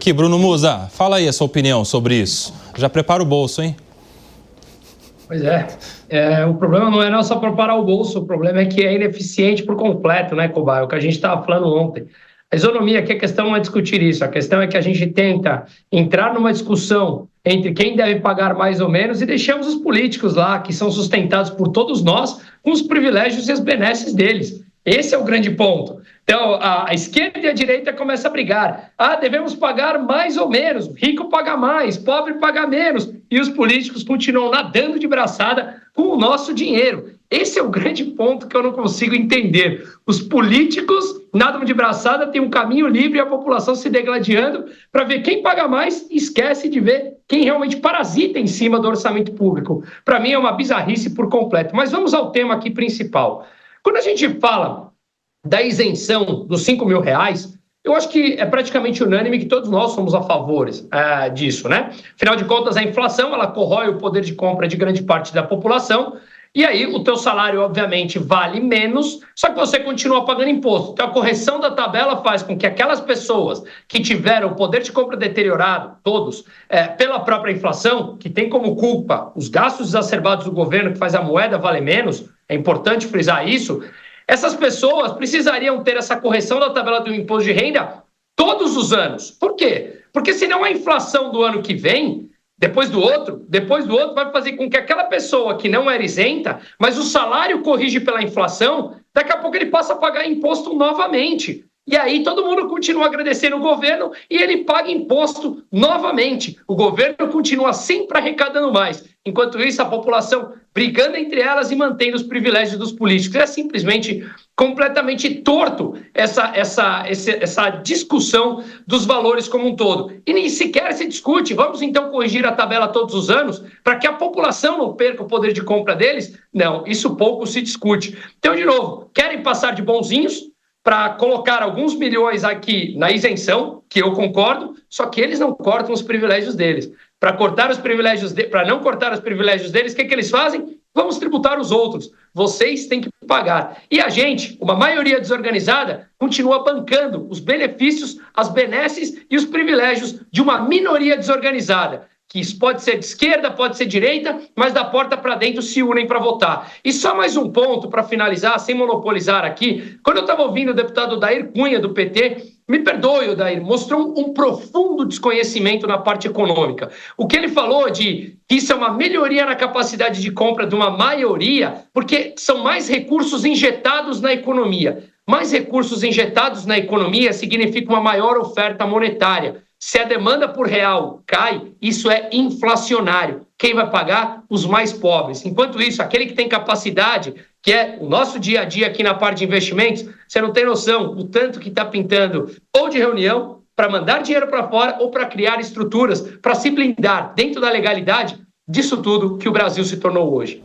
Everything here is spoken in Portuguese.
aqui. Bruno Musa, fala aí a sua opinião sobre isso. Já prepara o bolso, hein? Pois é. O problema não é só preparar o bolso, o problema é que é ineficiente por completo, né, Cobai? O que a gente estava falando ontem. A isonomia, aqui a questão não é discutir isso, a questão é que a gente tenta entrar numa discussão entre quem deve pagar mais ou menos e deixamos os políticos lá, que são sustentados por todos nós, com os privilégios e as benesses deles. Esse é o grande ponto. Então, a esquerda e a direita começam a brigar. Devemos pagar mais ou menos. Rico paga mais, pobre paga menos. E os políticos continuam nadando de braçada com o nosso dinheiro. Esse é o grande ponto que eu não consigo entender. Os políticos nadam de braçada, tem um caminho livre e a população se degladiando para ver quem paga mais e esquece de ver quem realmente parasita em cima do orçamento público. Para mim é uma bizarrice por completo. Mas vamos ao tema aqui principal. Quando a gente fala da isenção dos R$5.000, eu acho que é praticamente unânime que todos nós somos a favor disso, né? Afinal de contas, a inflação, ela corrói o poder de compra de grande parte da população, e aí o teu salário, obviamente, vale menos, só que você continua pagando imposto. Então, a correção da tabela faz com que aquelas pessoas que tiveram o poder de compra deteriorado, todos, pela própria inflação, que tem como culpa os gastos exacerbados do governo, que faz a moeda valer menos, é importante frisar isso, essas pessoas precisariam ter essa correção da tabela do imposto de renda todos os anos. Por quê? Porque senão a inflação do ano que vem, depois do outro, vai fazer com que aquela pessoa que não era isenta, mas o salário corrige pela inflação, daqui a pouco ele passa a pagar imposto novamente. E aí todo mundo continua agradecendo o governo e ele paga imposto novamente. O governo continua sempre arrecadando mais. Enquanto isso, a população brigando entre elas e mantendo os privilégios dos políticos. É simplesmente completamente torto essa discussão dos valores como um todo. E nem sequer se discute. Vamos então corrigir a tabela todos os anos para que a população não perca o poder de compra deles? Não, isso pouco se discute. Então, de novo, querem passar de bonzinhos para colocar alguns milhões aqui na isenção, que eu concordo, só que eles não cortam os privilégios deles. Para não cortar os privilégios deles, o que eles fazem? Vamos tributar os outros. Vocês têm que pagar. E a gente, uma maioria desorganizada, continua bancando os benefícios, as benesses e os privilégios de uma minoria desorganizada, que isso pode ser de esquerda, pode ser de direita, mas da porta para dentro se unem para votar. E só mais um ponto para finalizar, sem monopolizar aqui. Quando eu estava ouvindo o deputado Dair Cunha, do PT, me perdoe, Dair, mostrou um profundo desconhecimento na parte econômica. O que ele falou de que isso é uma melhoria na capacidade de compra de uma maioria, porque são mais recursos injetados na economia. Mais recursos injetados na economia significa uma maior oferta monetária. Se a demanda por real cai, isso é inflacionário. Quem vai pagar? Os mais pobres. Enquanto isso, aquele que tem capacidade, que é o nosso dia a dia aqui na parte de investimentos, você não tem noção o tanto que está pintando ou de reunião para mandar dinheiro para fora ou para criar estruturas para se blindar dentro da legalidade disso tudo que o Brasil se tornou hoje.